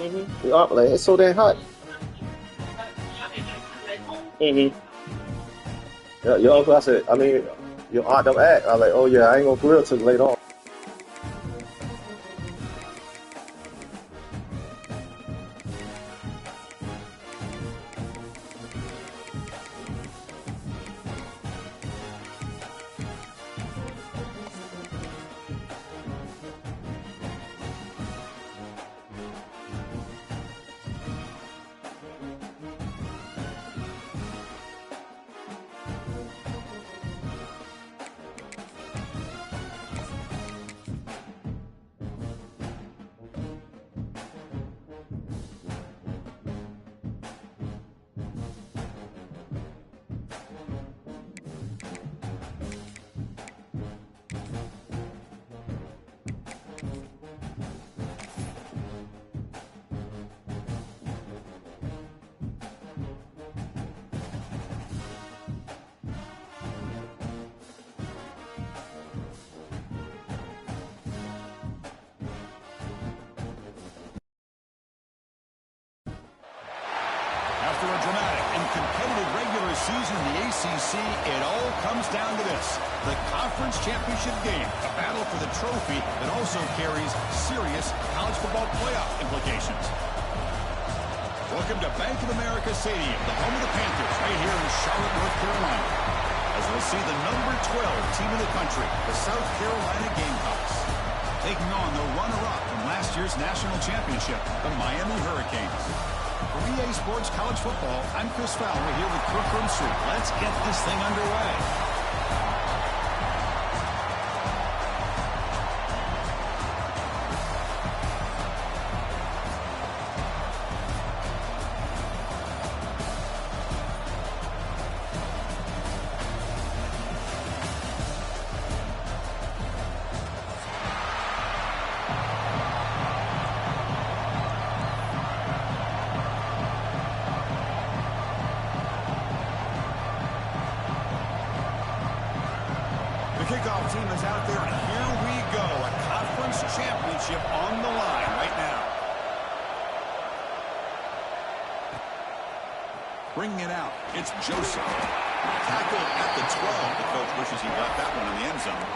Like, it's so damn hot. Mm-hmm. Yeah, your uncle, I said, I mean, your aunt them act. I was like, oh yeah, I ain't gonna grill till later on. After a dramatic and competitive regular season in the ACC, it all comes down to this: the conference championship game, a battle for the trophy that also carries serious college football playoff implications. Welcome to Bank of America Stadium, the home of the Panthers, right here in Charlotte, North Carolina, as we'll see the number 12 team in the country, the South Carolina Gamecocks, taking on the runner-up from last year's national championship, the Miami Hurricanes. For EA Sports College Football, I'm Chris Fowler here with Kirk Street. Let's get this thing underway. Kickoff team is out there, and here we go. A conference championship on the line right now. Bringing it out, it's Joseph. Tackled at the 12. The coach wishes he got that one in the end zone.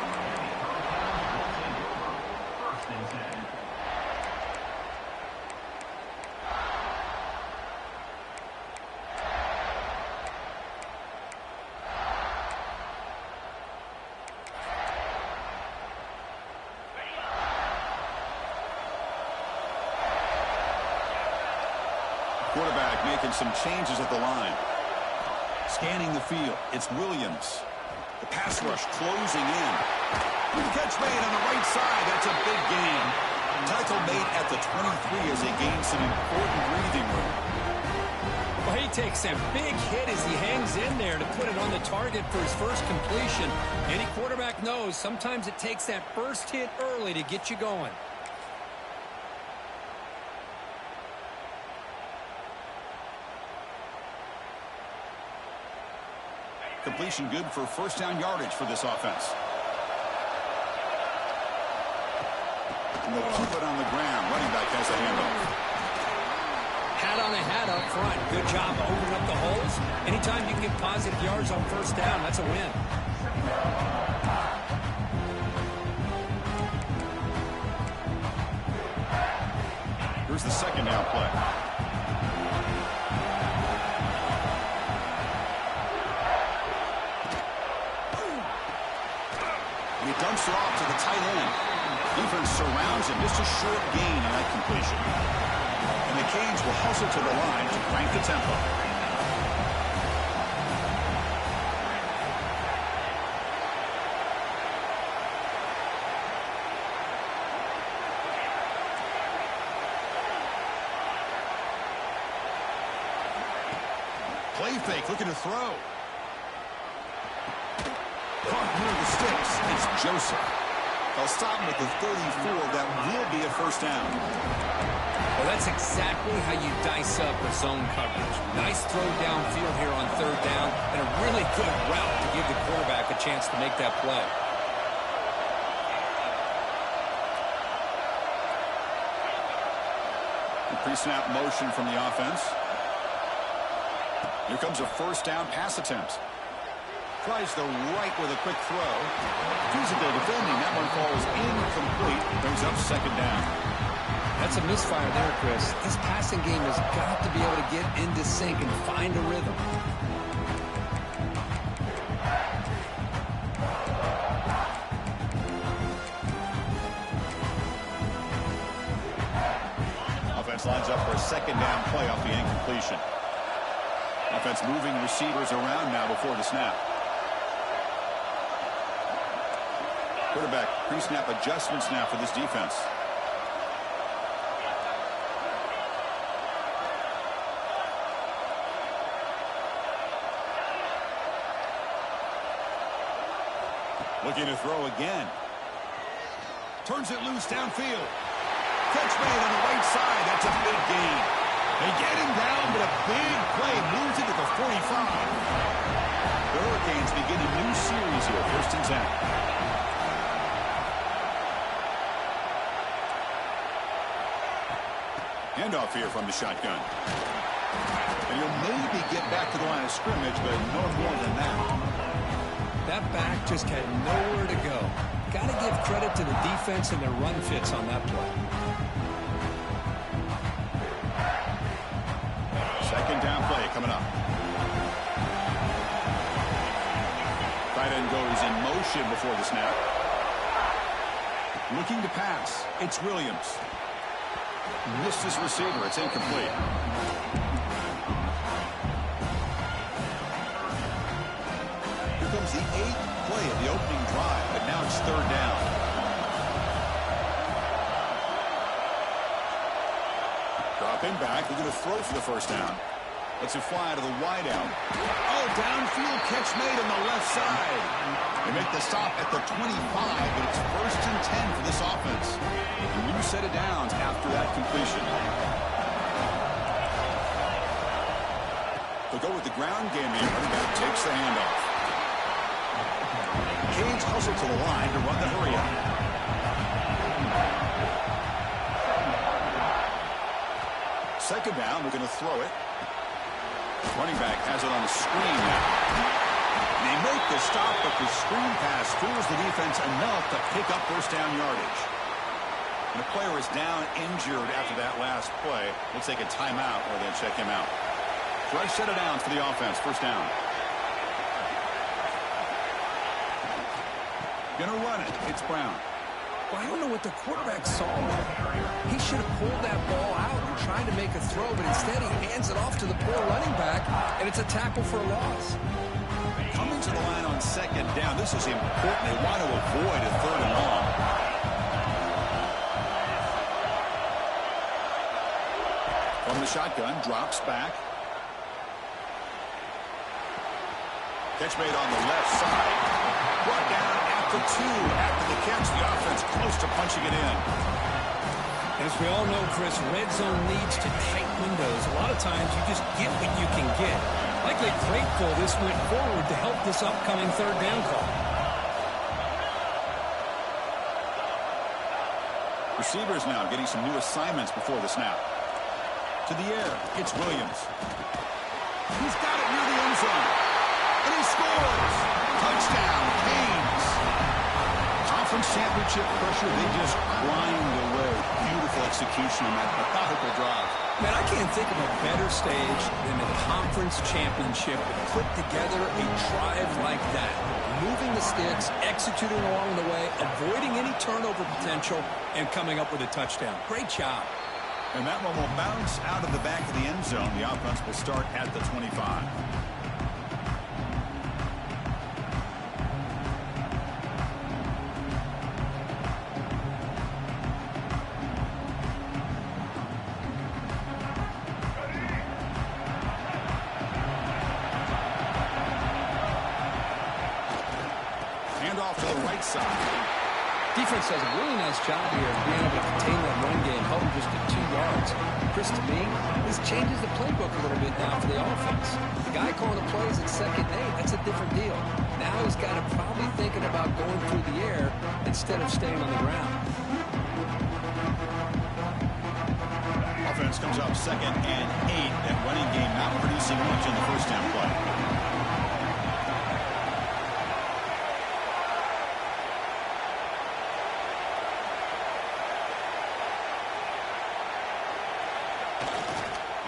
Quarterback making some changes at the line. Scanning the field, it's Williams. The pass rush closing in. The catch made on the right side. That's a big gain. Tackle made at the 23 as they gain some important breathing room. Well, he takes a big hit as he hangs in there to put it on the target for his first completion. Any quarterback knows sometimes it takes that first hit early to get you going. Completion good for first down yardage for this offense. And they'll keep it on the ground. Running back has a handoff. Hat on a hat up front. Good job opening up the holes. Anytime you can get positive yards on first down, that's a win. Here's the second down play. He dumps it off to the tight end. Defense surrounds him. Just a short gain on that completion. And the Canes will hustle to the line to crank the tempo. Play fake, looking to throw. Caught near the sticks. It's Joseph. They'll stop him at the 34. That will be a first down. Well, that's exactly how you dice up a zone coverage. Nice throw downfield here on third down, and a really good route to give the quarterback a chance to make that play. Pre-snap motion from the offense. Here comes a first down pass attempt. Tries the right with a quick throw. Using their defending. That one falls incomplete. Brings up second down. That's a misfire there, Chris. This passing game has got to be able to get into sync and find a rhythm. Offense lines up for a second down play off the incompletion. Offense moving receivers around now before the snap. Quarterback pre-snap adjustments now for this defense. Looking to throw again. Turns it loose downfield. Catch made on the right side. That's a big gain. They get him down, but a big play moves it to the 45. The Hurricanes begin a new series here, 1st and 10. Handoff here from the shotgun. And you'll maybe get back to the line of scrimmage, but no more than that. That back just had nowhere to go. Got to give credit to the defense and their run fits on that play. Second down play coming up. Tight end goes in motion before the snap. Looking to pass. It's Williams. Missed his receiver. It's incomplete. Here comes the 8th play of the opening drive, but now it's 3rd down. Dropping back. They're going to throw for the first down. Lets it fly to the wide out. Oh, downfield catch made on the left side. They make the stop at the 25, but it's 1st and 10 for this offense. A new set of downs after that completion. They'll go with the ground game here. Running back takes the handoff. Canes hustle to the line to run the hurry up. Second down, we're going to throw it. Running back has it on a screen now. They make the stop, but the screen pass fools the defense enough to pick up first down yardage. And the player is down injured after that last play. We'll take a timeout or then check him out. Fresh set of downs for the offense. First down. Gonna run it. It's Brown. Well, I don't know what the quarterback saw there. He should have pulled that ball out and tried to make a throw, but instead he hands it off to the poor running back, and it's a tackle for a loss. Coming to the line on second down. This is important. They want to avoid a 3rd and long. From the shotgun, drops back. Catch made on the left side. Brought down at the 2 after the catch. The offense close to punching it in. As we all know, Chris, red zone leads to tight windows. A lot of times you just get what you can get. Likely grateful this went forward to help this upcoming 3rd down call. Receivers now getting some new assignments before the snap. To the air, it's Williams. He's got it near the end zone. And he scores! Touchdown, Canes! Conference championship pressure, they just grind away. Beautiful execution on that methodical drive. Man, I can't think of a better stage than the conference championship to put together a drive like that. Moving the sticks, executing along the way, avoiding any turnover potential, and coming up with a touchdown. Great job. And that one will bounce out of the back of the end zone. The offense will start at the 25. Handoff to the right side. Defense does a really nice job here of being able to contain that run game, held him just to 2 yards. Chris, to me, this changes the playbook a little bit now for the offense. The guy calling the plays at 2nd and 8, that's a different deal. Now he's got to probably thinking about going through the air instead of staying on the ground. Offense offense comes up 2nd and 8. That running game not producing much on the first down play.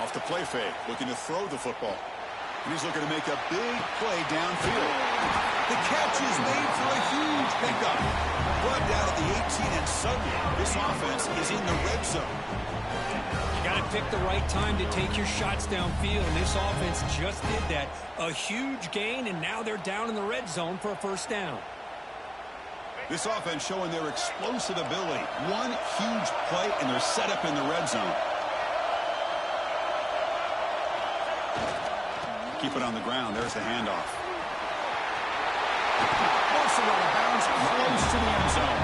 Off the play fake, looking to throw the football. And he's looking to make a big play downfield. The catch is made for a huge pickup. Brought down at the 18, and suddenly this offense is in the red zone. You got to pick the right time to take your shots downfield, and this offense just did that. A huge gain, and now they're down in the red zone for a first down. This offense showing their explosive ability. One huge play, and they're set up in the red zone. Keep it on the ground. There's the handoff. Also out of bounds, close to the end zone.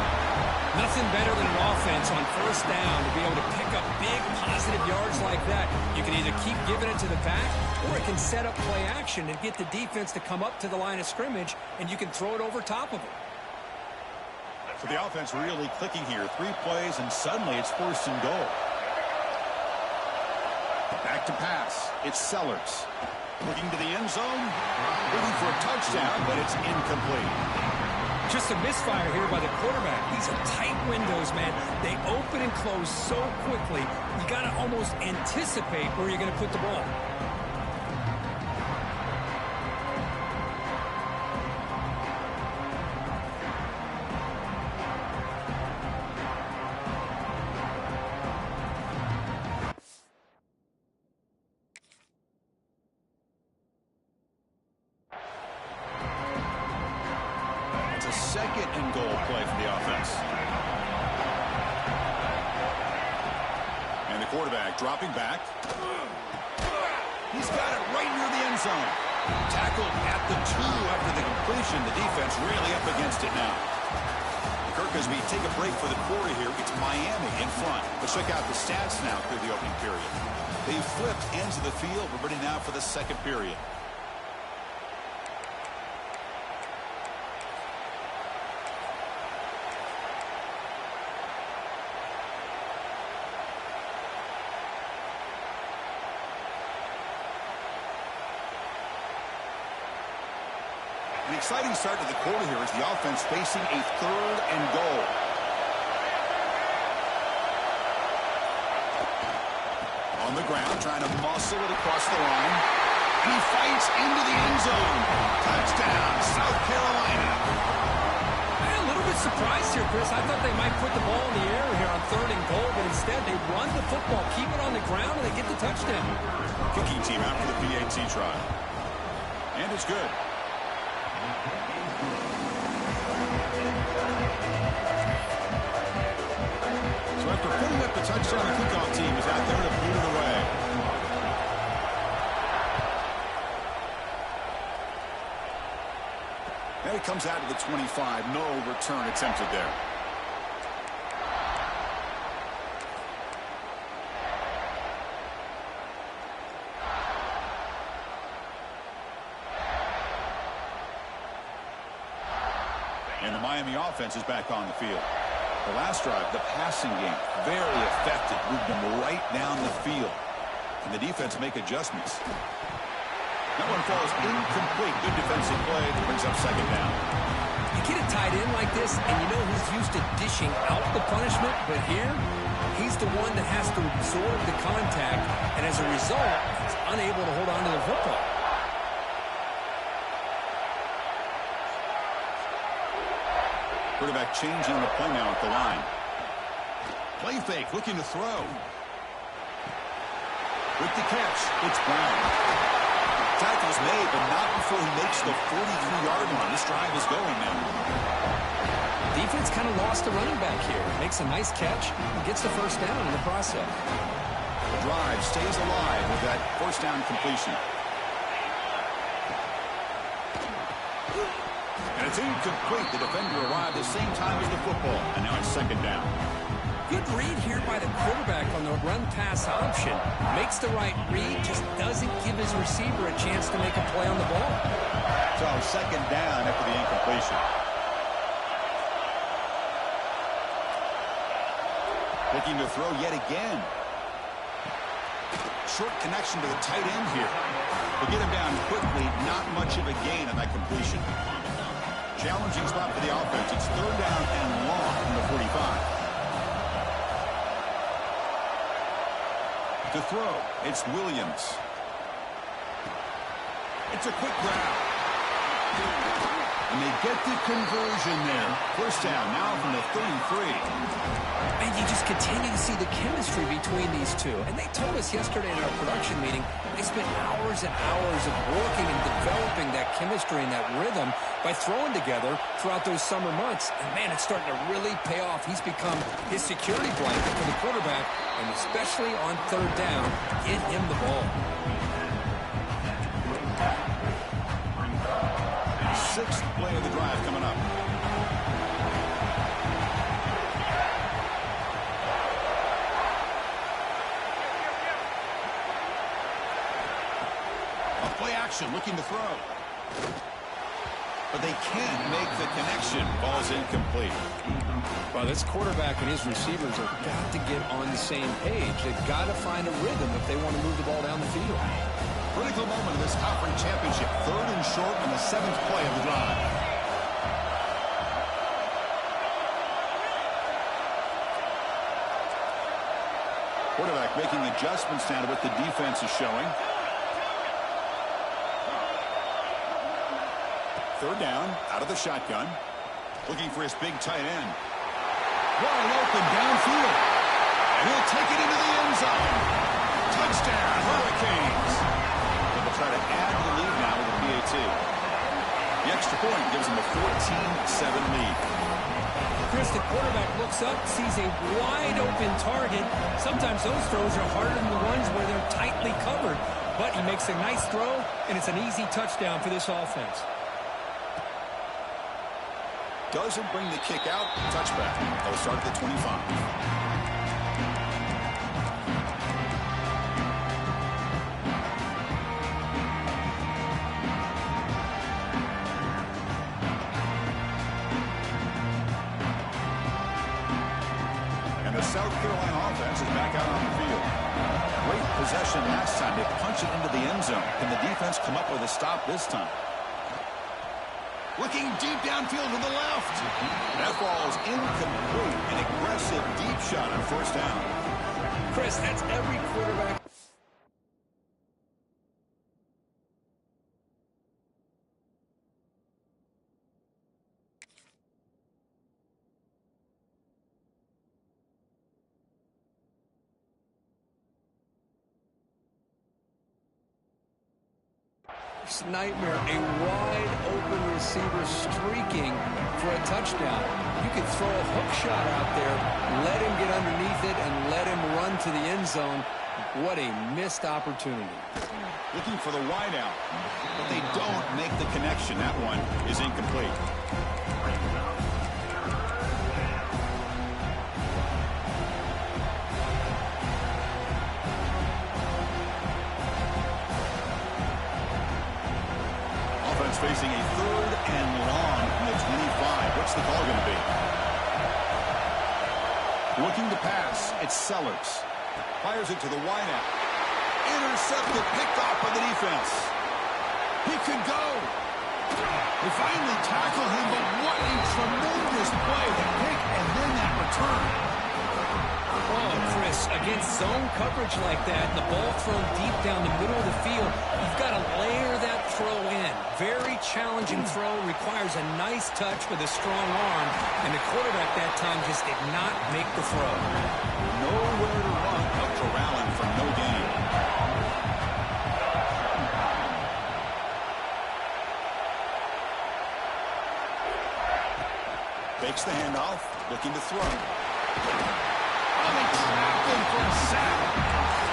Nothing better than an offense on first down to be able to pick up big positive yards like that. You can either keep giving it to the back, or it can set up play action and get the defense to come up to the line of scrimmage, and you can throw it over top of it. So the offense really clicking here. 3 plays, and suddenly it's 1st and goal. Back to pass. It's Sellers. Looking to the end zone. Looking for a touchdown, but it's incomplete. Just a misfire here by the quarterback. These are tight windows, man. They open and close so quickly. You got to almost anticipate where you're going to put the ball. Second and goal play for the offense. And the quarterback dropping back. He's got it right near the end zone. Tackled at the 2 after the completion. The defense really up against it now. Kirk, as we take a break for the quarter here, it's Miami in front. Let's check out the stats now through the opening period. They flipped ends of the field. We're ready now for the second period. An exciting start to the quarter here as the offense facing a 3rd and goal. On the ground, trying to muscle it across the line. And he fights into the end zone. Touchdown, South Carolina. A little bit surprised here, Chris. I thought they might put the ball in the air here on 3rd and goal, but instead they run the football, keep it on the ground, and they get the touchdown. Kicking team after the PAT try. And it's good. So after putting up the touchdown, the kickoff team is out there to boot it away. And it comes out to the 25. No return attempted there. And the Miami offense is back on the field. The last drive, the passing game, very effective. Moved them right down the field. And the defense make adjustments. That one falls incomplete. Good defensive play that brings up 2nd down. You get it tied in like this, and you know he's used to dishing out the punishment, but here, he's the one that has to absorb the contact, and as a result, he's unable to hold on to the football. Quarterback changing the play now at the line. Play fake, looking to throw. With the catch, it's Brown. Tackle's made, but not before he makes the 43-yard line. This drive is going now. Defense kind of lost the running back here. Makes a nice catch and gets the first down in the process. The drive stays alive with that first down completion. And it's incomplete. The defender arrived the same time as the football. And now it's 2nd down. Good read here by the quarterback on the run-pass option. Makes the right read, just doesn't give his receiver a chance to make a play on the ball. So 2nd down after the incompletion. Looking to throw yet again. Short connection to the tight end here. We'll get him down quickly. Not much of a gain on that completion. Challenging spot for the offense. It's third down and long from the 45. To throw, it's Williams. It's a quick grab. And they get the conversion there. First down now from the 33. And you just continue to see the chemistry between these two. And they told us yesterday in our production meeting, they spent hours and hours of working and developing that chemistry and that rhythm by throwing together throughout those summer months. And, man, it's starting to really pay off. He's become his security blanket for the quarterback, and especially on third down, get him the ball. Sixth play of the drive coming up. A play action looking to throw. But they can't make the connection. Ball's incomplete. Well, this quarterback and his receivers have got to get on the same page. They've got to find a rhythm if they want to move the ball down the field. Critical moment of this conference championship. Third and short on the seventh play of the drive. Quarterback making adjustments now to what the defense is showing. Third down, out of the shotgun. Looking for his big tight end. Wide open downfield. And he'll take it into the end zone. Touchdown, Hurricanes. They'll try to add to the lead now with a PAT. The extra point gives them a 14-7 lead. Chris, the quarterback looks up, sees a wide-open target. Sometimes those throws are harder than the ones where they're tightly covered. But he makes a nice throw, and it's an easy touchdown for this offense. Doesn't bring the kick out. Touchback. They'll start at the 25. South Carolina offense is back out on the field. Great possession last time. They punch it into the end zone. Can the defense come up with a stop this time? Looking deep downfield to the left. That ball is incomplete. An aggressive deep shot on first down. Chris, that's every quarterback. Nightmare, a wide open receiver streaking for a touchdown. You could throw a hook shot out there, let him get underneath it, and let him run to the end zone. What a missed opportunity. Looking for the wide out, but they don't make the connection. That one is incomplete. Facing a third and long from the 25. What's the call going to be? Looking to pass. It's Sellers. Fires it to the wideout. Intercepted, picked off by the defense. He could go. They finally tackle him, but what a tremendous play. The pick and then that return. Oh, Chris, against zone coverage like that, the ball thrown deep down the middle of the field, you've got to layer that throw in. Very challenging throw, requires a nice touch with a strong arm, and the quarterback that time just did not make the throw. Nowhere to run but corralling for no gain. Takes the handoff, looking to throw. They trapped him for a sack.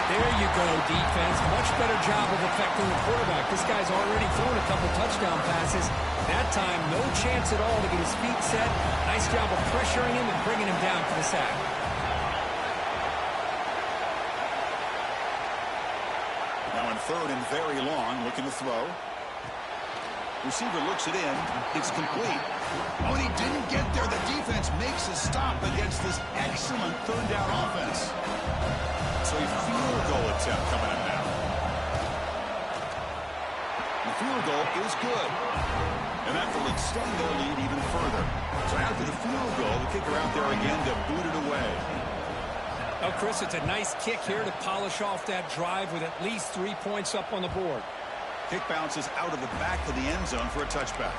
There you go, defense. Much better job of affecting the quarterback. This guy's already thrown a couple touchdown passes. That time, no chance at all to get his feet set. Nice job of pressuring him and bringing him down for the sack. Now in third and very long, looking to throw. Receiver looks it in. It's complete. Oh, and he didn't get there. The defense makes a stop against this excellent third down offense. So a field goal attempt coming up now. The field goal is good. And that will extend their lead even further. So after the field goal, the kicker out there again to boot it away. Oh, Chris, it's a nice kick here to polish off that drive with at least 3 points up on the board. Kick bounces out of the back of the end zone for a touchback.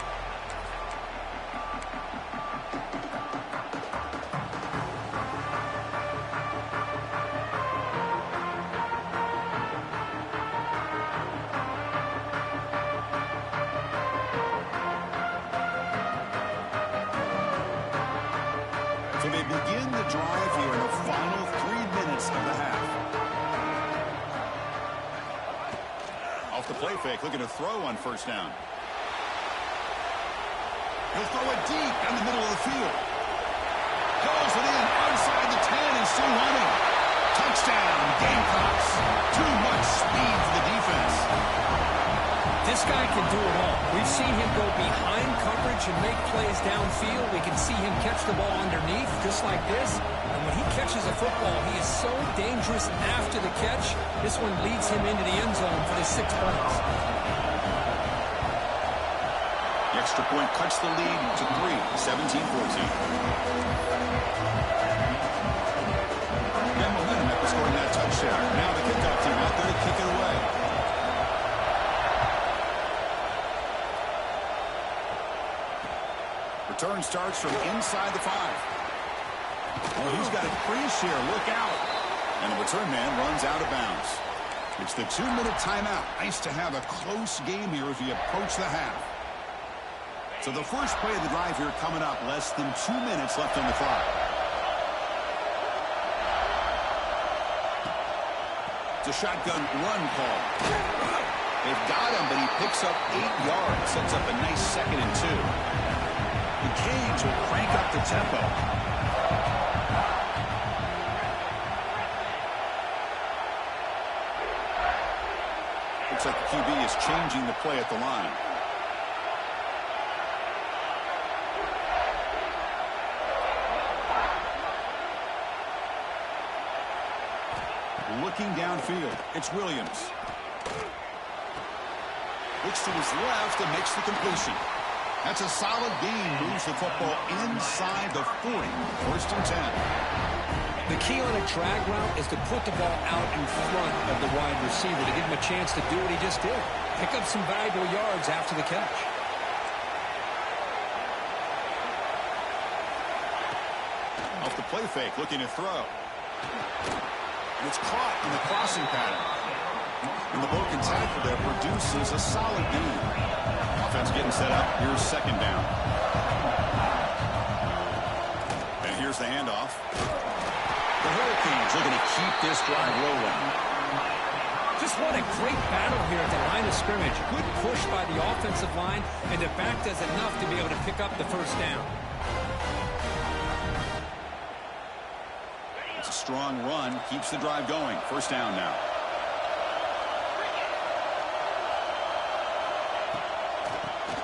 So they begin the drive here in the final 3 minutes of the half. Off the play fake, looking to throw on first down. He'll throw it deep in the middle of the field. Goes it in, outside the 10, and still running. Touchdown, Gamecocks. Too much speed for the defense. This guy can do it all. We've seen him go behind coverage and make plays downfield. We can see him catch the ball underneath, just like this. And when he catches a football, he is so dangerous after the catch. This one leads him into the end zone for the 6 points. The extra point cuts the lead to 3, 17-14. Then momentum after scoring that touchdown. Now the kickoff team out there to kick it away. Return starts from inside the 5. Oh, he's got a crease here. Look out. And the return man runs out of bounds. It's the 2-minute timeout. Nice to have a close game here as we approach the half. So the first play of the drive here coming up. Less than 2 minutes left on the clock. It's a shotgun run call. They've got him, but he picks up 8 yards. Sets up a nice 2nd and 2. The Canes will crank up the tempo. Looks like the QB is changing the play at the line. Looking downfield, it's Williams. Looks to his left and makes the completion. That's a solid gain. Moves the football inside the 40. 1st and 10. The key on a drag route is to put the ball out in front of the wide receiver to give him a chance to do what he just did. Pick up some valuable yards after the catch. Off the play fake, looking to throw. And it's caught in the crossing pattern. And the broken tackle there produces a solid gain. Offense getting set up. Here's 2nd down. And here's the handoff. The Hurricanes looking to keep this drive rolling. Just what a great battle here at the line of scrimmage. Good push by the offensive line, and the back does enough to be able to pick up the first down. It's a strong run. Keeps the drive going. 1st down now.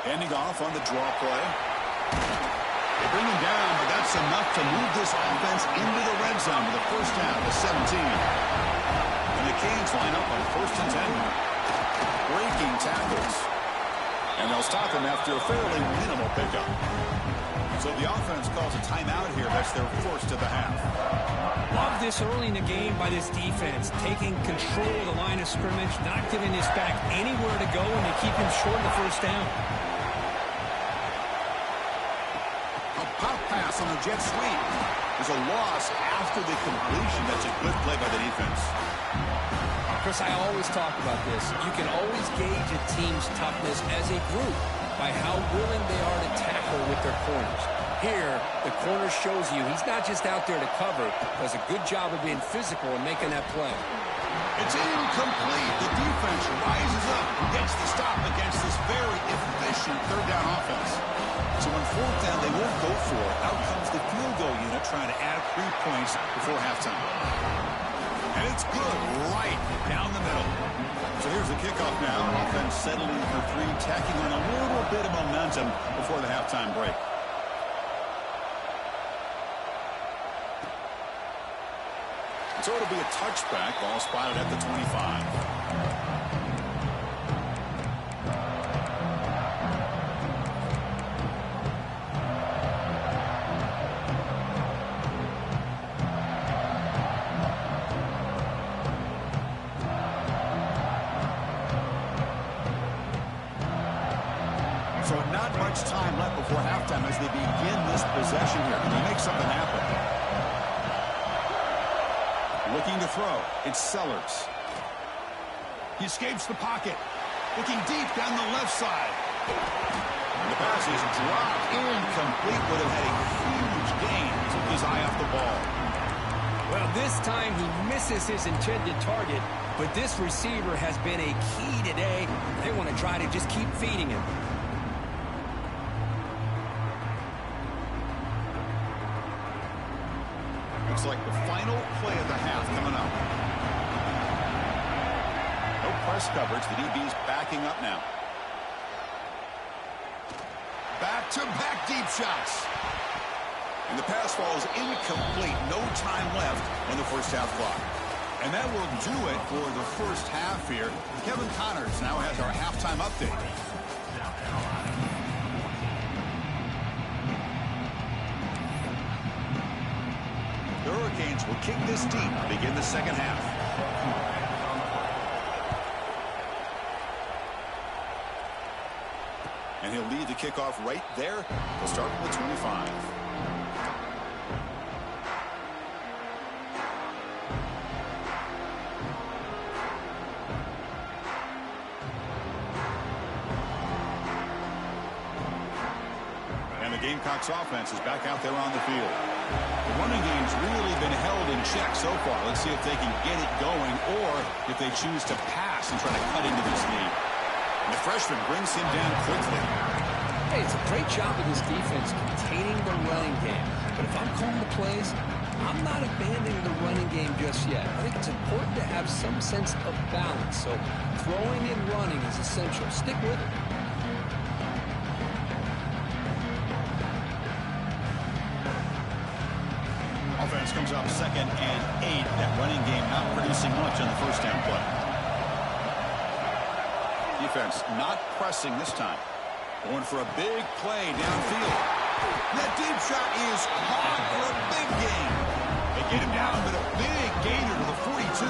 Ending off on the draw play. They bring him down, but that's enough to move this offense into the red zone with a 1st down to 17. And the Canes line up on 1st and 10. Breaking tackles. And they'll stop him after a fairly minimal pickup. So the offense calls a timeout here. That's their 1st of the half. Love this early in the game by this defense, taking control of the line of scrimmage, not giving this back anywhere to go, and they keep him short of the 1st down. Pop pass on the jet sweep. There's a loss after the completion. That's a good play by the defense. Chris, I always talk about this. You can always gauge a team's toughness as a group by how willing they are to tackle with their corners. Here, the corner shows you he's not just out there to cover, does a good job of being physical and making that play. It's incomplete. The defense rises up and gets the stop against this very efficient 3rd down offense. So on 4th down, they won't go for it. Out comes the field goal unit trying to add 3 points before halftime. And it's good right down the middle. So here's the kickoff now. Offense settling for 3, tacking on a little bit of momentum before the halftime break. So it'll be a touchback. Ball spotted at the 25. So not much time left before halftime as they begin this possession here. Can they make something happen? Looking to throw. It's Sellers. He escapes the pocket. Looking deep down the left side. And the pass is dropped incomplete. Would have had a huge gain. Took his eye off the ball. Well, this time he misses his intended target, but this receiver has been a key today. They want to try to just keep feeding him. Looks like the final play of the half coming up. No press coverage. The DB's backing up now. Back-to-back deep shots. And the pass falls incomplete. No time left on the first half clock. And that will do it for the first half here. Kevin Connors now has our halftime update. The Hurricanes will kick this deep to begin the second half. And he'll lead the kickoff right there. He'll start from the 25. And the Gamecocks offense is back out there on the field. The running game's really been held in check so far. Let's see if they can get it going or if they choose to pass and try to cut into this lead. And the freshman brings him down quickly. Hey, it's a great job of this defense containing the running game. But if I'm calling the plays, I'm not abandoning the running game just yet. I think it's important to have some sense of balance. So throwing and running is essential. Stick with it. Offense comes up 2nd and 8. That running game not producing much on the first down play. Defense not pressing this time. Going for a big play downfield. That deep shot is caught for a big gain. They get him down with a big gainer to the 42.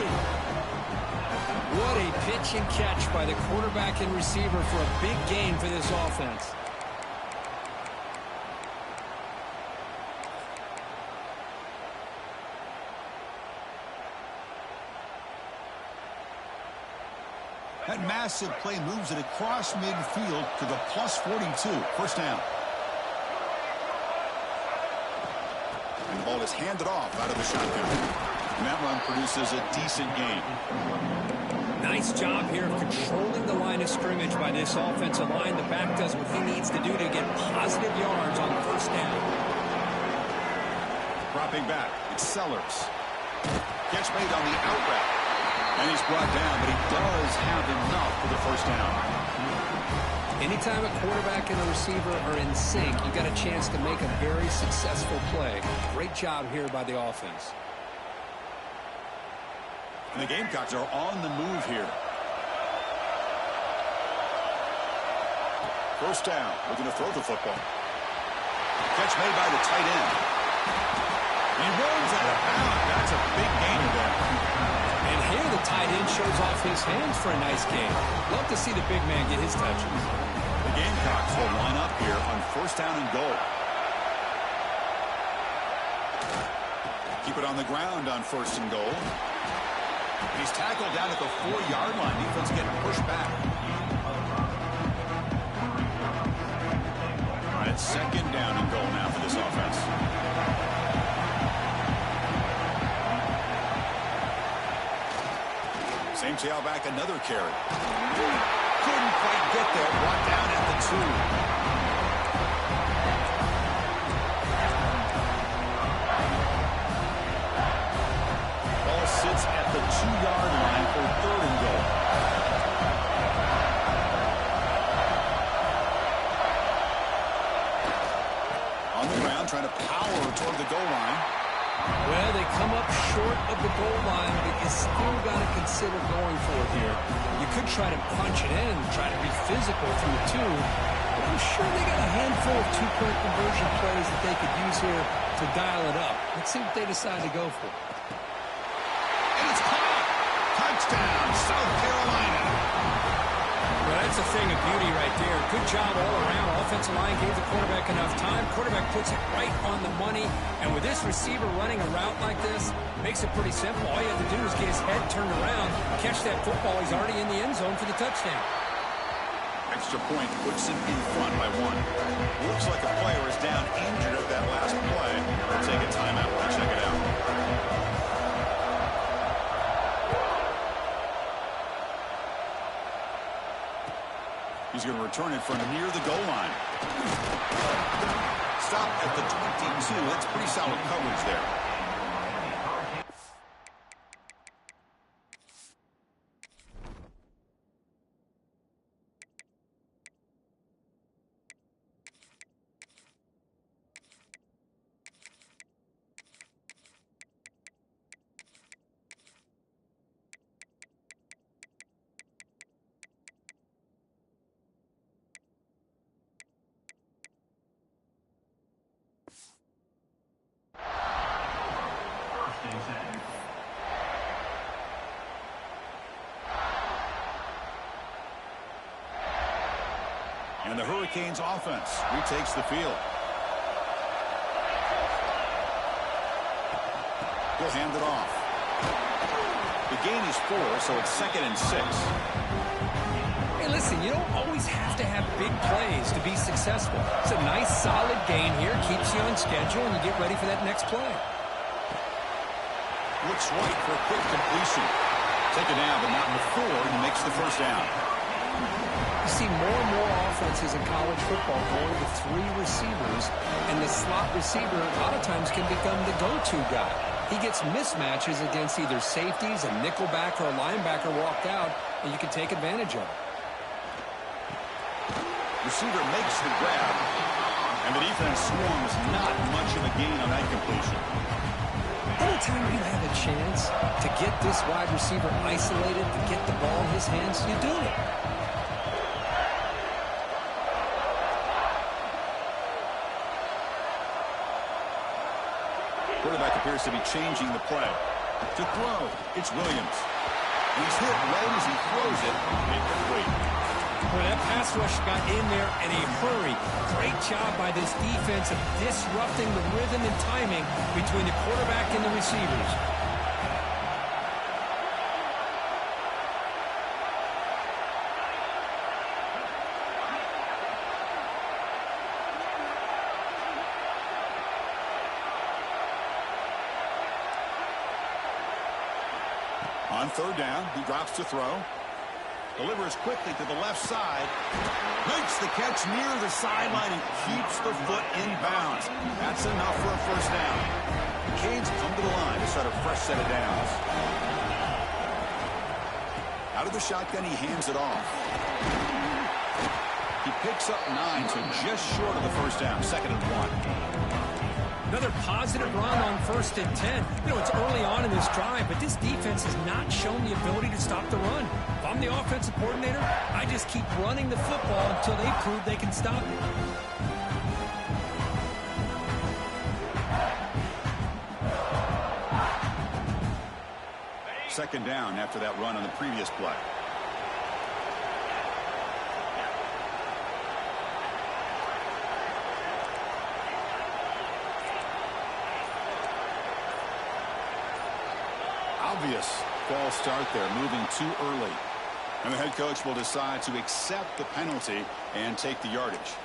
What a pitch and catch by the quarterback and receiver for a big gain for this offense. That massive play moves it across midfield to the plus 42. First down. And the ball is handed off out of the shotgun. And that run produces a decent gain. Nice job here of controlling the line of scrimmage by this offensive line. The back does what he needs to do to get positive yards on first down. Dropping back. It's Sellers. Catch made on the out route. And he's brought down, but he does have enough for the first down. Anytime a quarterback and a receiver are in sync, you got a chance to make a very successful play. Great job here by the offense. And the Gamecocks are on the move here. First down. Looking to throw the football. Catch made by the tight end. He runs out of bounds. That's a big gainer there. And here the tight end shows off his hands for a nice gain. Love to see the big man get his touches. The Gamecocks will line up here on first down and goal. Keep it on the ground on first and goal. He's tackled down at the 4-yard line. Defense getting pushed back. All right, second down and goal now for this offense. Same tailback, another carry. Couldn't quite get there. Brought down at the 2. Ball sits at the 2-yard line for third and goal. On the ground, trying to power toward the goal line. Well, they come up short of the goal line, but you still got to consider going for it here. You could try to punch it in, try to be physical through the two, but I'm sure they got a handful of two-point conversion plays that they could use here to dial it up. Let's see what they decide to go for. And it's caught. Touchdown, South Carolina. Well, that's a thing of beauty right there. Good job all around. Offensive line gave the quarterback enough time. Quarterback puts it right on the money. And with this receiver running a route like this, makes it pretty simple. All you have to do is get his head turned around, catch that football. He's already in the end zone for the touchdown. Extra point puts him in front by 1. Looks like a player is down injured at that last play. We'll take a timeout to check it out. He's going to return it from near the goal line. Stop at the 22. That's pretty solid coverage there. And the Hurricanes offense retakes the field. He'll hand it off. The gain is 4, so it's 2nd and 6. Hey, listen, you don't always have to have big plays to be successful. It's a nice, solid gain here. Keeps you on schedule, and you get ready for that next play. Looks right for a quick completion. Take it down, but not before he makes the first down. You see more and more offenses in college football going to 3 receivers, and the slot receiver a lot of times can become the go-to guy. He gets mismatches against either safeties, a nickelback, or a linebacker walked out, and you can take advantage of it. Receiver makes the grab, and the defense swarms not much of a gain on that completion. Anytime you have a chance to get this wide receiver isolated, to get the ball in his hands, you do it. Quarterback appears to be changing the play. To throw, it's Williams. He's hit right as he throws it. Incomplete. Boy, that pass rush got in there in a hurry. Great job by this defense of disrupting the rhythm and timing between the quarterback and the receivers. On 3rd down, he drops to throw. Delivers quickly to the left side. Makes the catch near the sideline and keeps the foot in bounds. That's enough for a first down. The Canes come to the line to start a fresh set of downs. Out of the shotgun, he hands it off. He picks up 9, so just short of the first down. 2nd and 1. Another positive run on 1st and 10. You know, it's early on in this drive, but this defense has not shown the ability to stop the run. If I'm the offensive coordinator, I just keep running the football until they prove they can stop it. Second down after that run on the previous play. Obvious false start there, moving too early. And the head coach will decide to accept the penalty and take the yardage.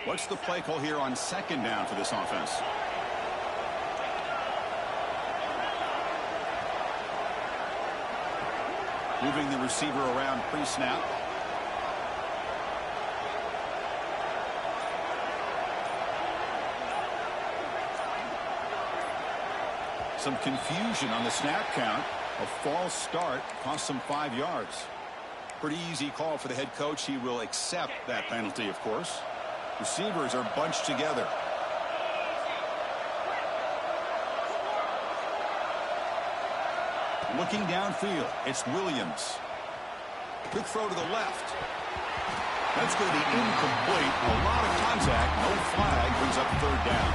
What's the play call here on 2nd down for this offense? Moving the receiver around pre-snap. Some confusion on the snap count. A false start cost them 5 yards. Pretty easy call for the head coach. He will accept that penalty, of course. Receivers are bunched together. Looking downfield, it's Williams. Quick throw to the left. That's going to be incomplete. A lot of contact. No flag. Brings up third down.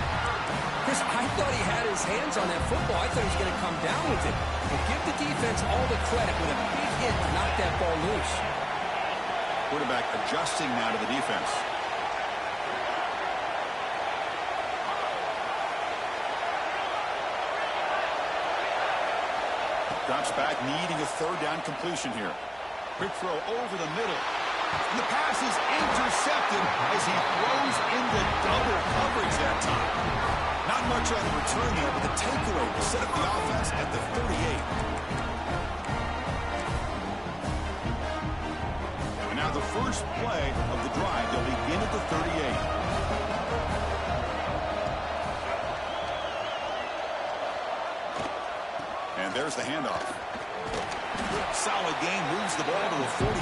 Chris, I thought he had his hands on that football. I thought he was going to come down with it. But give the defense all the credit with a big hit to knock that ball loose. Quarterback adjusting now to the defense. Drops back, needing a third down completion here. Quick throw over the middle. And the pass is intercepted as he throws into double coverage that time. Not much on the return there, but the takeaway will set up the offense at the 38. And now the first play of the drive. They'll begin at the 38. And there's the handoff. Solid gain, moves the ball to the 43.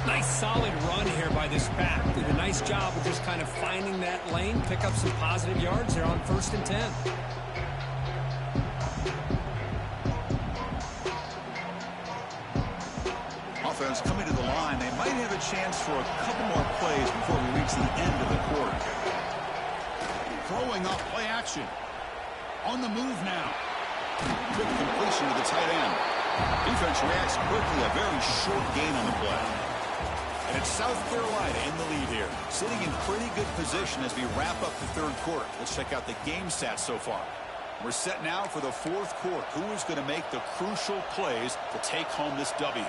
Nice solid run here by this back. Did a nice job of just kind of finding that lane, pick up some positive yards there on 1st and 10. Offense coming to the line. They might have a chance for a couple more plays before we reach the end of the quarter. Throwing up play action. On the move now. Quick completion to the tight end. Defense reacts quickly. A very short gain on the play. And it's South Carolina in the lead here. Sitting in pretty good position as we wrap up the third quarter. Let's check out the game stats so far. We're set now for the fourth quarter. Who is going to make the crucial plays to take home this W?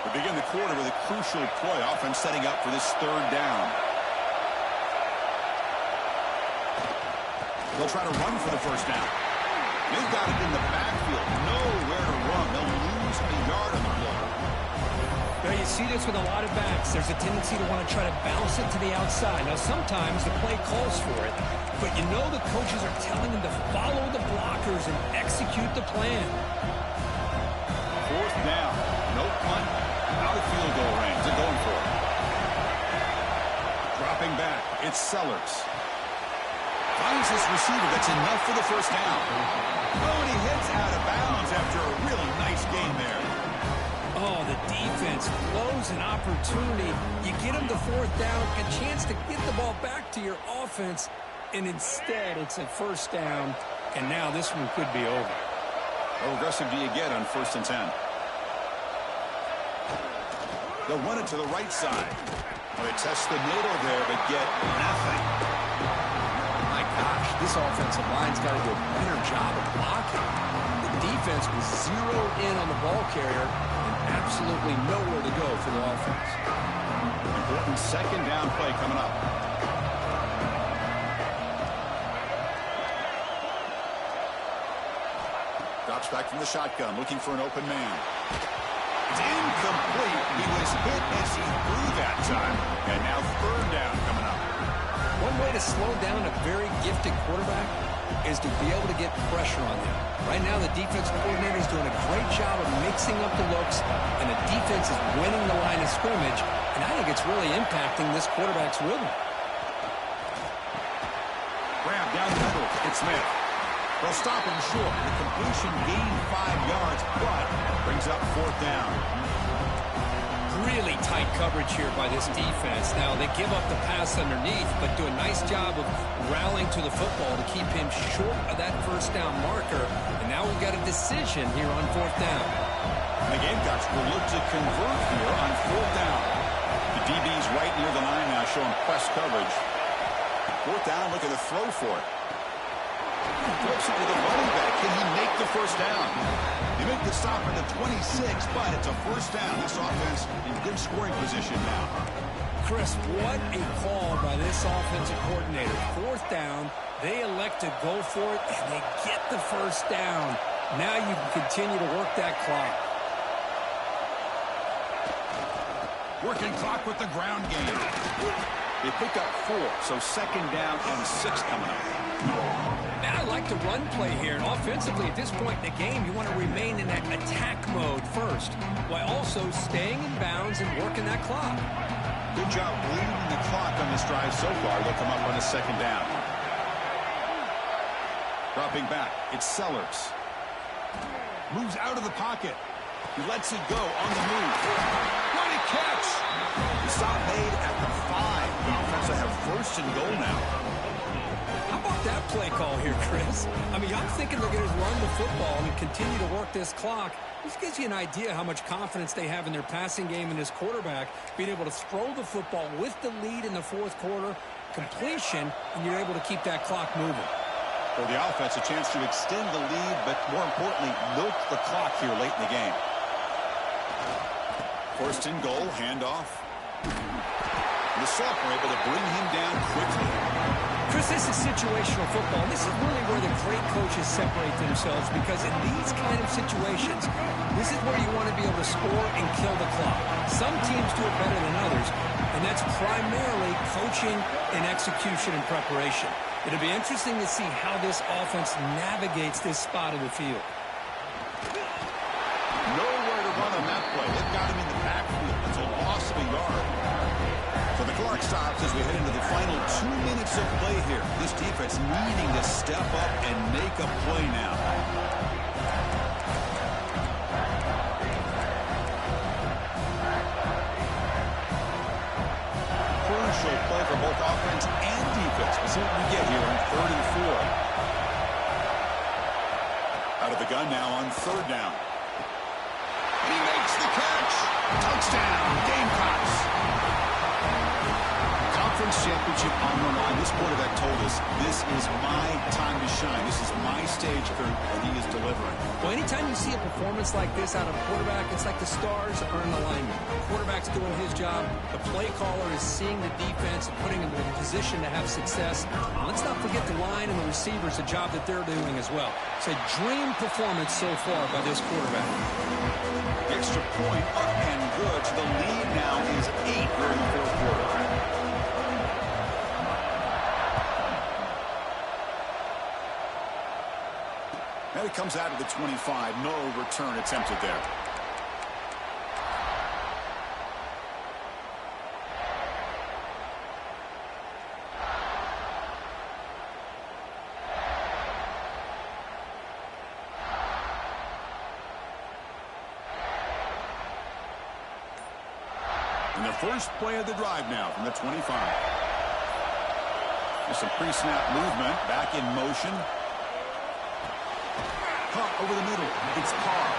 We begin the quarter with a crucial play. Offense setting up for this third down. They'll try to run for the first down. They've got it in the backfield. Nowhere to run. They'll lose a yard on the play. Now you see this with a lot of backs. There's a tendency to want to try to bounce it to the outside. Now sometimes the play calls for it, but you know the coaches are telling them to follow the blockers and execute the plan. Fourth down. No punt. Out of field goal range. They're going for it. Dropping back. It's Sellers. Finds this receiver. That's enough for the first down. Oh, and he heads out of bounds after a really nice gain there. Oh, the defense blows an opportunity. You get them to fourth down, a chance to get the ball back to your offense, and instead it's a first down, and now this one could be over. How aggressive do you get on 1st and 10? They'll run it to the right side. Well, they test the middle there, but get nothing. My gosh, this offensive line's got to do a better job of blocking. The defense was zeroed in on the ball carrier and absolutely nowhere to go for the offense. Important second down play coming up. Drops back from the shotgun, looking for an open man. It's incomplete. He was hit as he threw that time. And now third down coming up. One way to slow down a very gifted quarterback is to be able to get pressure on them. Right now, the defensive coordinator is doing a great job of mixing up the looks, and the defense is winning the line of scrimmage, and I think it's really impacting this quarterback's rhythm. Grab down the middle. It's Smith. They'll stop him short. The completion gained 5 yards, but brings up fourth down. Really tight coverage here by this defense. Now, they give up the pass underneath, but do a nice job of rallying to the football to keep him short of that first down marker. And now we've got a decision here on fourth down. And the Gamecocks will look to convert here on fourth down. The DB's right near the line now, showing press coverage. Fourth down, look at the throw for it. Flips it to the running back. Can he make the first down? They make the stop at the 26, but it's a first down. This offense in good scoring position now. Chris, what a call by this offensive coordinator. Fourth down, they elect to go for it, and they get the first down. Now you can continue to work that clock. Working clock with the ground game. They pick up 4, so second down and 6 coming up. Man, I like the run play here. And offensively, at this point in the game, you want to remain in that attack mode first, while also staying in bounds and working that clock. Good job bleeding the clock on this drive so far. They'll come up on a second down. Dropping back, it's Sellers. Moves out of the pocket. He lets it go on the move. What a catch! The stop made at the 5. The offense will have first and goal now. How about that play call here, Chris? I mean, I'm thinking they're going to run the football and continue to work this clock. This gives you an idea how much confidence they have in their passing game and this quarterback being able to throw the football with the lead in the fourth quarter, completion, and you're able to keep that clock moving. For the offense, a chance to extend the lead, but more importantly, milk the clock here late in the game. First and goal, handoff. The sophomore able to bring him down quickly. Chris, this is situational football. This is really where the great coaches separate themselves, because in these kind of situations, this is where you want to be able to score and kill the clock. Some teams do it better than others, and that's primarily coaching and execution and preparation. It'll be interesting to see how this offense navigates this spot of the field. Nowhere to run on that play. They've got him in the backfield. It's a loss of a yard. So the clock stops as we head into the final 2 minutes of play here. This defense needing to step up and make a play now. Crucial play for both offense and defense. We'll see what we get here on 3rd and 4. Out of the gun now on 3rd down. He makes the catch. Touchdown, Gamecocks. Conference championship on the line. This quarterback told us, this is my time to shine. This is my stage, Kurt, and he is delivering. Well, anytime you see a performance like this out of a quarterback, it's like the stars are in alignment. The quarterback's doing his job. The play caller is seeing the defense and putting him in a position to have success. And let's not forget the line and the receivers, the job that they're doing as well. It's a dream performance so far by this quarterback. Extra point up and good. The lead now is 8 here in the fourth quarter. And it comes out of the 25. No return attempted there. And the first play of the drive now from the 25. There's some pre-snap movement. Back in motion. Caught over the middle. It's Carr.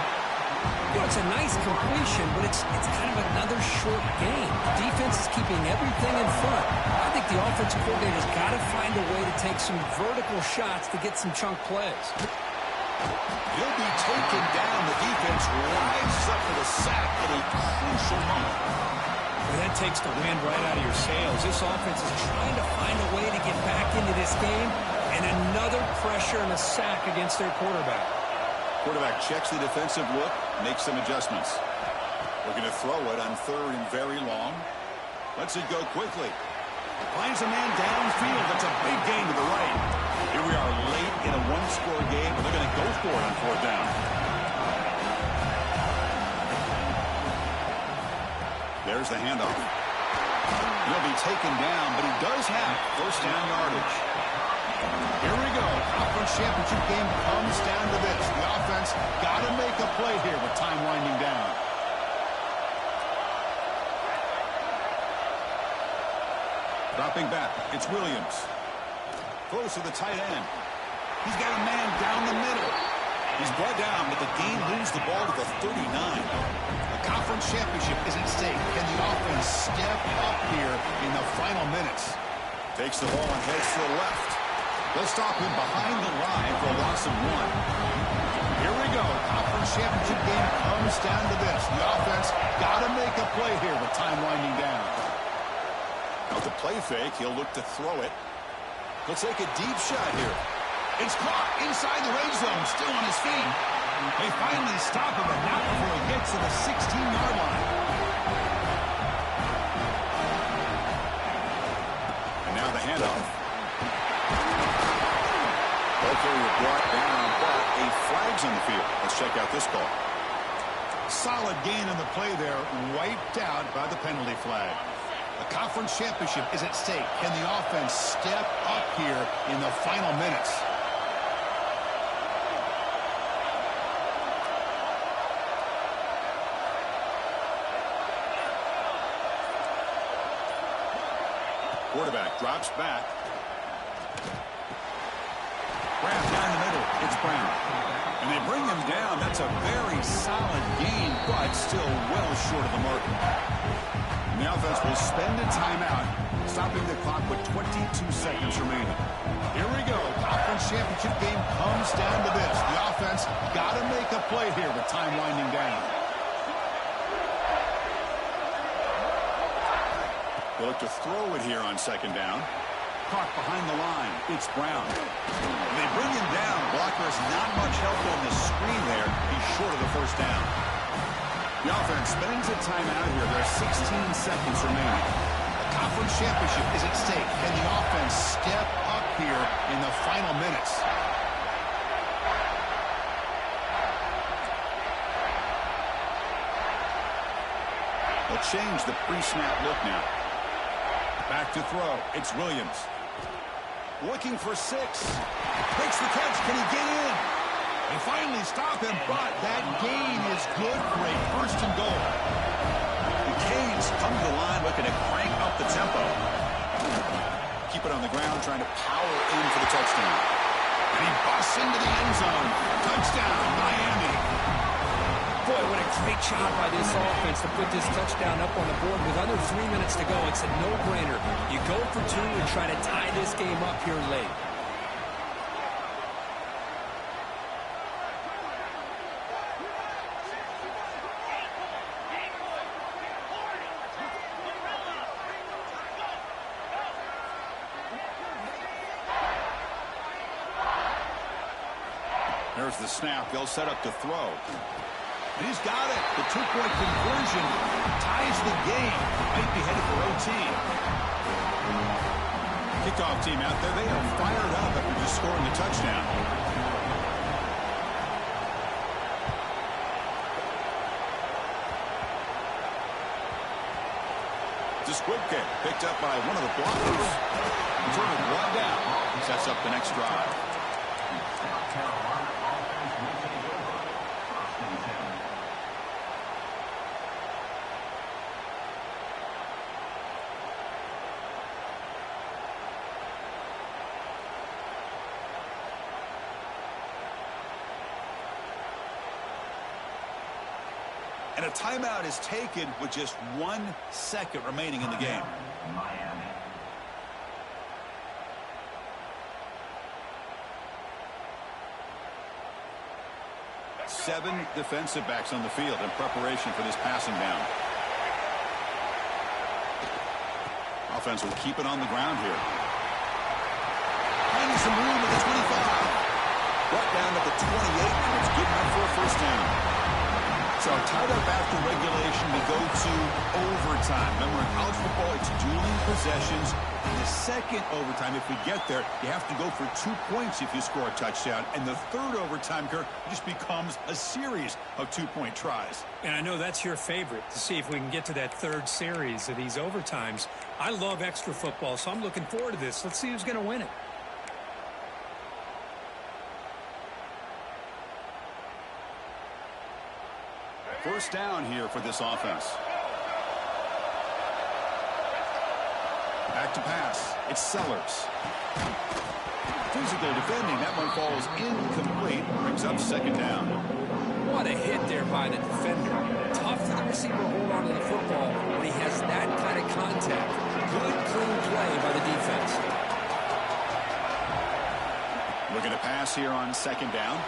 You know, it's a nice completion, but it's kind of another short game. The defense is keeping everything in front. I think the offensive coordinator's got to find a way to take some vertical shots to get some chunk plays. He'll be taken down. The defense rises up for the sack at a crucial moment. Well, that takes the wind right out of your sails. This offense is trying to find a way to get back into this game, and another pressure and a sack against their quarterback. Quarterback checks the defensive look, makes some adjustments. We're going to throw it on 3rd and very long. Lets it go quickly. Finds a man downfield. That's a big gain to the right. Here we are late in a one-score game, but they're going to go for it on 4th down. There's the handoff. He'll be taken down, but he does have first down yardage. Here we go. Conference championship game comes down to this. The offense got to make a play here with time winding down. Dropping back, it's Williams. Close to the tight end. He's got a man down the middle. He's brought down, but the game moves the ball to the 39. The conference championship is at stake. Can the offense step up here in the final minutes? Takes the ball and heads to the left. They'll stop him behind the line for a loss of 1. Here we go. Conference championship game comes down to this. The offense got to make a play here with time winding down. Now with the play fake, he'll look to throw it. He'll take a deep shot here. It's caught inside the red zone, still on his feet. They finally stop him, but not before he gets to the 16-yard line. the handoff. Ball carrier brought down, but a flag's on the field. Let's check out this call. Solid gain on the play there, wiped out by the penalty flag. The conference championship is at stake. Can the offense step up here in the final minutes? Quarterback drops back. Brown down the middle. It's Brown. And they bring him down. That's a very solid gain, but still well short of the mark. And the offense will spend a timeout, stopping the clock with 22 seconds remaining. Here we go. Conference championship game comes down to this. The offense got to make a play here with time winding down. They look to throw it here on second down. Caught behind the line. It's Brown. They bring him down. Blocker has not much help on the screen there. He's short of the first down. The offense spends a timeout here. There's 16 seconds remaining. The conference championship is at stake. Can the offense step up here in the final minutes? They'll change the pre-snap look now. Back to throw. It's Williams. Looking for 6. Takes the catch. Can he get in? They finally stop him, but that gain is good for a first and goal. The Canes come to the line looking to crank up the tempo. Keep it on the ground, trying to power in for the touchdown. And he busts into the end zone. Touchdown, Miami. Boy, what a great job by this offense to put this touchdown up on the board with under 3 minutes to go. It's a no-brainer. You go for 2 and try to tie this game up here late. There's the snap. They'll set up to throw. He's got it. The 2-point conversion ties the game. Might be headed for OT. Kickoff team out there. They are fired up after just scoring a touchdown. It's a squib kick picked up by one of the blockers. Sort of brought down. Sets up the next drive. And a timeout is taken with just 1 second remaining in the game. Miami. Seven defensive backs on the field in preparation for this passing down. Offense will keep it on the ground here. Finding some room at the 25. Brought down at the 28, and it's good enough for a first down. So tied up after regulation, we go to overtime. Remember, in college football, it's dueling possessions. In the second overtime, if we get there, you have to go for 2 points if you score a touchdown. And the third overtime, Kirk, just becomes a series of 2-point tries. And I know that's your favorite, to see if we can get to that third series of these overtimes. I love extra football, so I'm looking forward to this. Let's see who's going to win it. First down here for this offense. Back to pass. It's Sellers. Physical defending. That one falls incomplete. Brings up second down. What a hit there by the defender. Tough for the receiver to hold on to the football when he has that kind of contact. Good, clean play by the defense. Looking to pass here on second down.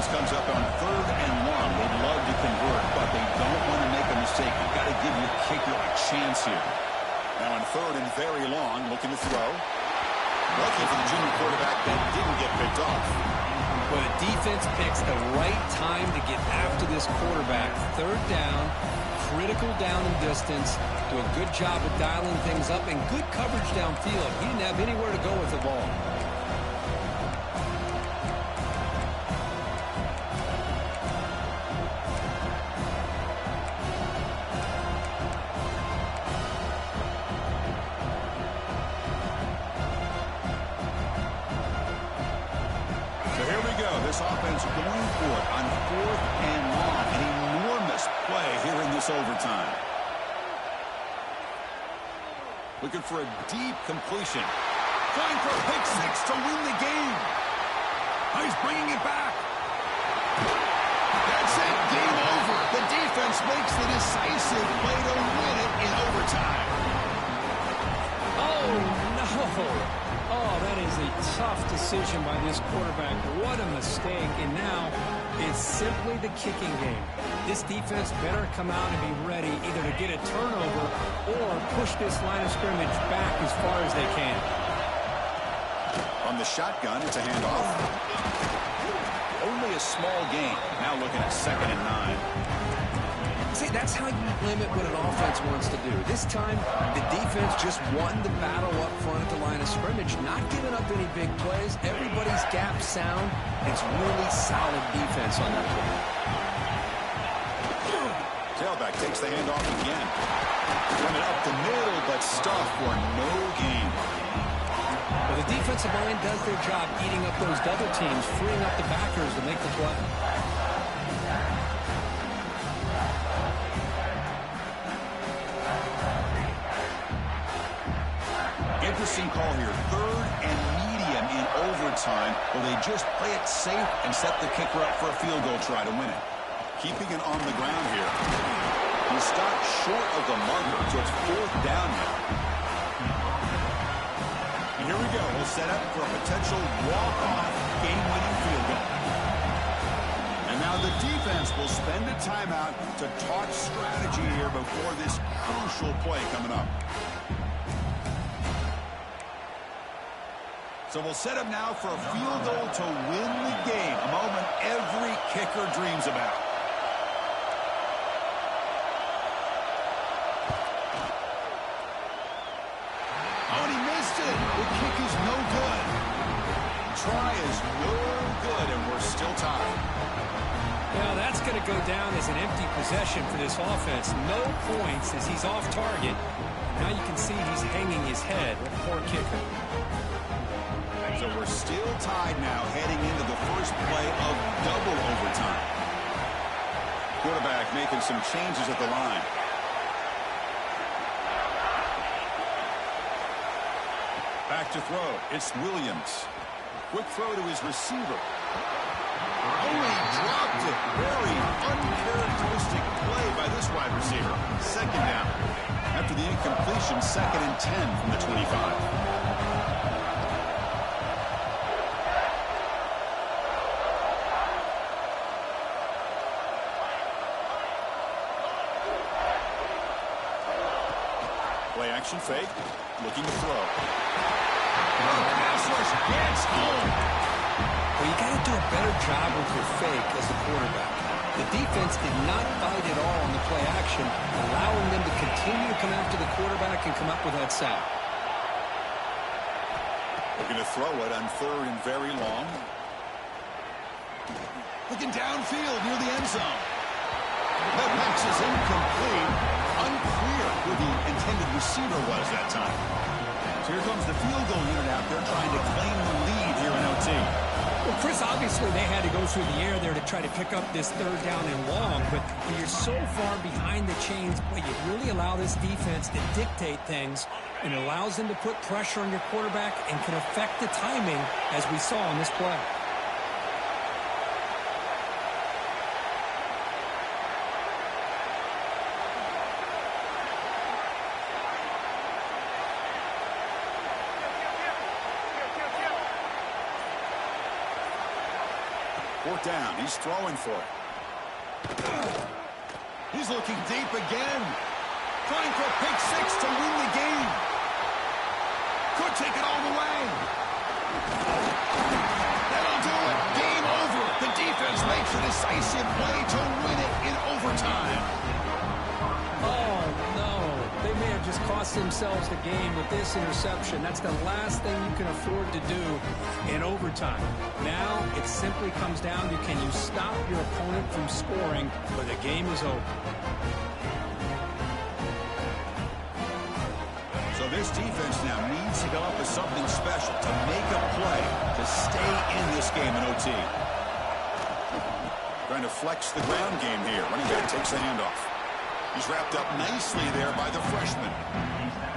Comes up on 3rd and 1. They'd love to convert, but they don't want to make a mistake. You've got to give your kicker a chance here. Now on 3rd and very long, looking to throw. Lucky for the junior quarterback that didn't get picked off. But the defense picks the right time to get after this quarterback. Third down, critical down and distance. Do a good job of dialing things up and good coverage downfield. He didn't have anywhere to go with the ball. This offense going for it on 4th and long. An enormous play here in this overtime. Looking for a deep completion. Trying for a pick six to win the game. Oh, he's bringing it back. That's it. Game over. The defense makes the decisive play to win it in overtime. Oh, no. Oh, that is a tough decision by this quarterback. What a mistake. And now it's simply the kicking game. This defense better come out and be ready either to get a turnover or push this line of scrimmage back as far as they can. On the shotgun, it's a handoff. Only a small gain. Now looking at 2nd and 9. See, that's how you limit what an offense wants to do. This time, the defense just won the battle up front at the line of scrimmage, not giving up any big plays. Everybody's gap sound. It's really solid defense on that play. Tailback takes the handoff again. Running up the middle, but stuffed for no gain. Well, the defensive line does their job eating up those double teams, freeing up the backers to make the play. Interesting call here. 3rd and medium in overtime, where they just play it safe and set the kicker up for a field goal try to win it. Keeping it on the ground here. He stopped short of the marker, so it's 4th down now. And here we go. We'll set up for a potential walk-off game-winning field goal. And now the defense will spend a timeout to talk strategy here before this crucial play coming up. So we'll set up now for a field goal to win the game, a moment every kicker dreams about. Oh, and he missed it. The kick is no good. Try is no good, and we're still tied. Well, that's going to go down as an empty possession for this offense. No points as he's off target. Now you can see he's hanging his head. Poor kicker. So we're still tied now heading into the first play of double overtime. Quarterback making some changes at the line. Back to throw. It's Williams. Quick throw to his receiver. Oh, he dropped it. Very uncharacteristic play by this wide receiver. 2nd down. After the incompletion, 2nd and 10 from the 25. Play action fake. Looking to throw. Pass rush gets home. Well, you got to do a better job with your fake as the quarterback. The defense did not fight at all on the play action, allowing them to continue to come after the quarterback and come up with that sack. Looking to throw it on 3rd and very long. Looking downfield near the end zone. That pass is incomplete. Unclear who the intended receiver was that time. So here comes the field goal unit out there trying to claim the lead here in OT. Well, Chris, obviously they had to go through the air there to try to pick up this 3rd down and long, but you're so far behind the chains, but you really allow this defense to dictate things, and it allows them to put pressure on your quarterback and can affect the timing, as we saw on this play. Fourth down. He's throwing for it. He's looking deep again. Trying for a pick six to win the game. Could take it all the way. That'll do it. Game over. The defense makes a decisive play to win it in overtime. Oh, no. They may have just cost themselves the game with this interception. That's the last thing you can afford to do in overtime. Now it simply comes down to, can you stop your opponent from scoring, or the game is over. So this defense now needs to come up with something special to make a play to stay in this game in OT. Trying to flex the ground game here. Running back takes the handoff. He's wrapped up nicely there by the freshman.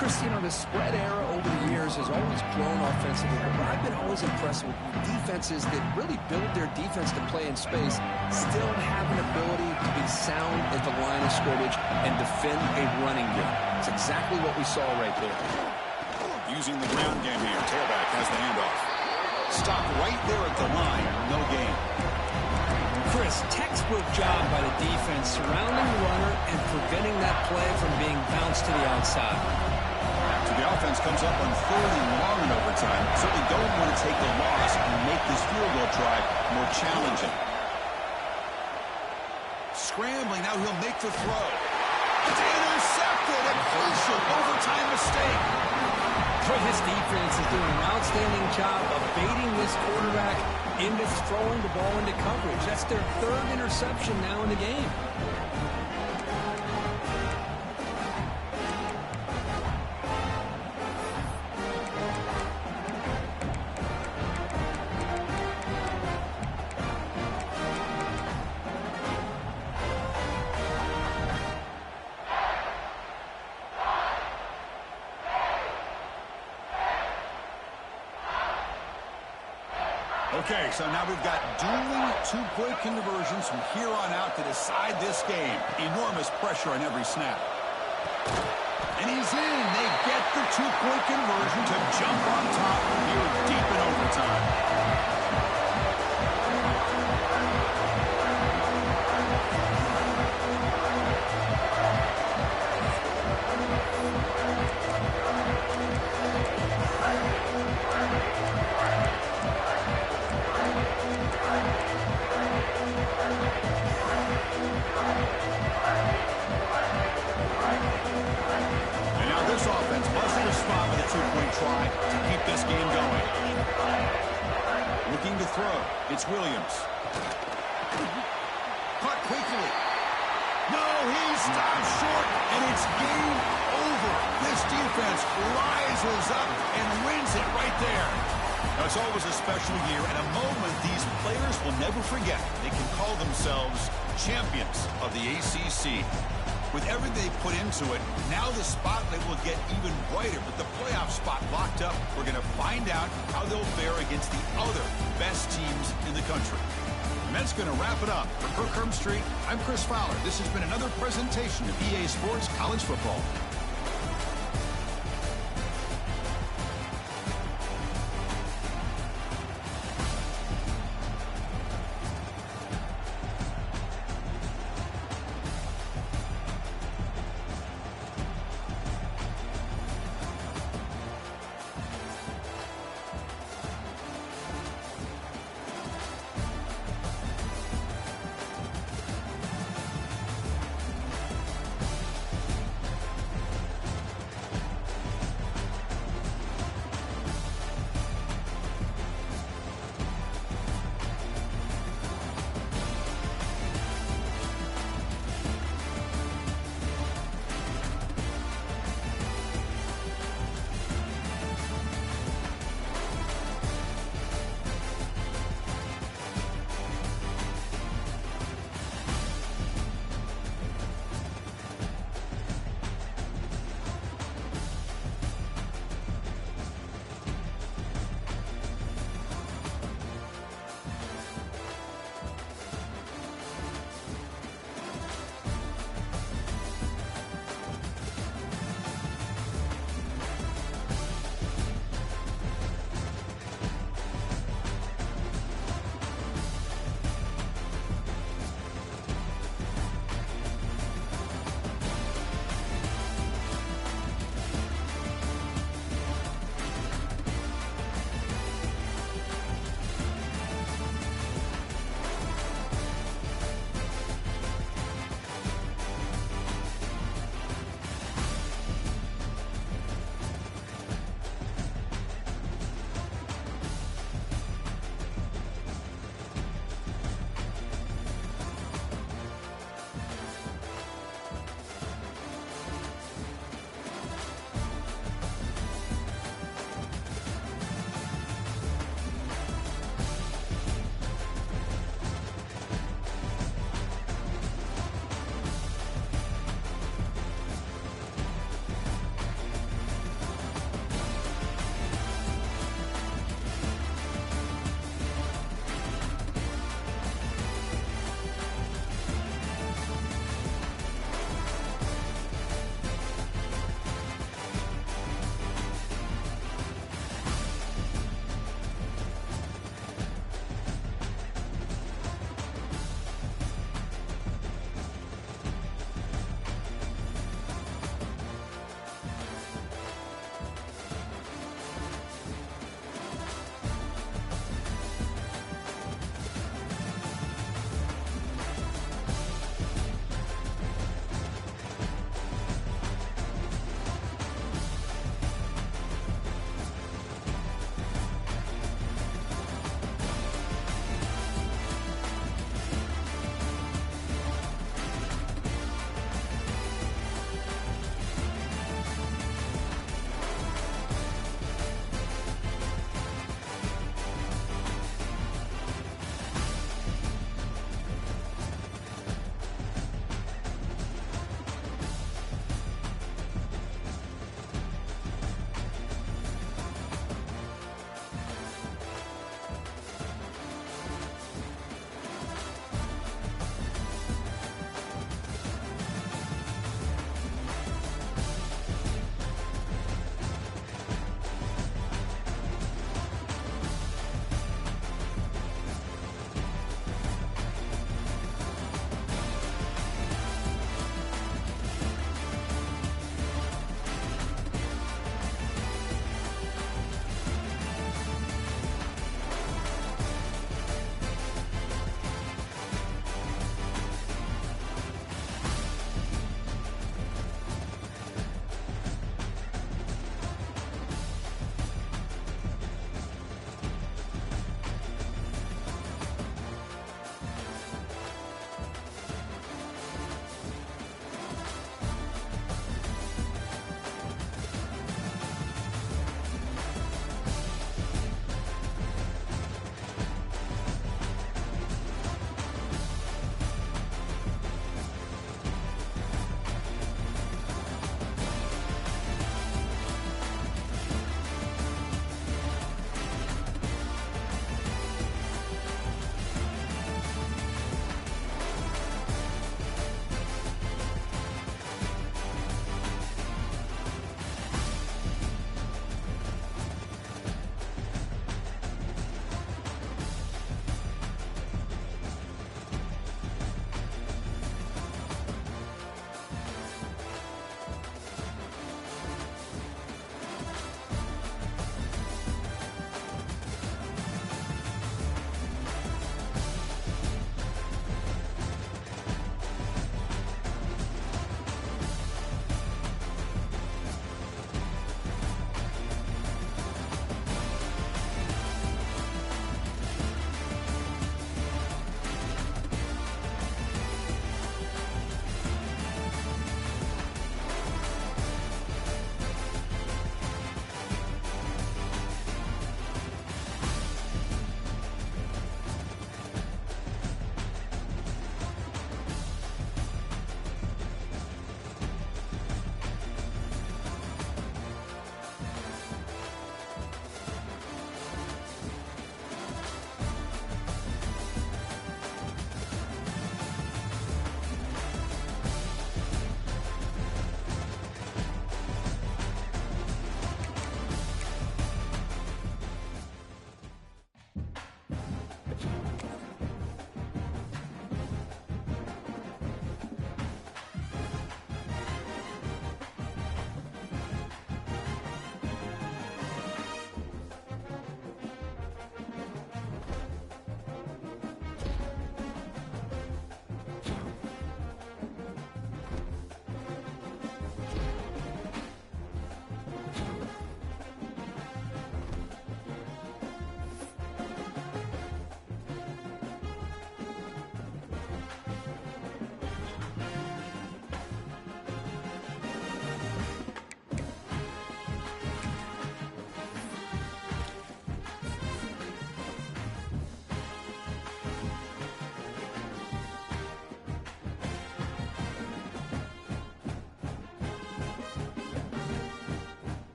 Chris, you know, the spread era over the years has always grown offensively, but I've been always impressed with defenses that really build their defense to play in space, still have an ability to be sound at the line of scrimmage and defend a running game. It's exactly what we saw right there. Using the ground game here. Tailback has the handoff. Stop right there at the line. No gain. Chris, textbook job by the defense surrounding the runner and preventing that play from being bounced to the outside. So the offense comes up on 3rd and long in overtime. Certainly don't want to take the loss and make this field goal try more challenging. Scrambling, now he'll make the throw. It's intercepted, a crucial overtime mistake. Boy, this defense is doing an outstanding job of baiting this quarterback into throwing the ball into coverage. That's their 3rd interception now in the game. Okay, so now we've got dueling two-point conversions from here on out to decide this game. Enormous pressure on every snap. And he's in. They get the two-point conversion to jump on top here deep in overtime. Try to keep this game going. Looking to throw. It's Williams. Caught quickly. No, he stops short, and it's game over. This defense rises up and wins it right there. Now, it's always a special year and a moment these players will never forget. They can call themselves champions of the ACC. With everything they put into it, now the spotlight will get even brighter. With the playoff spot locked up, we're going to find out how they'll fare against the other best teams in the country. And that's going to wrap it up. For Kirk Herbstreit, I'm Chris Fowler. This has been another presentation of EA Sports College Football.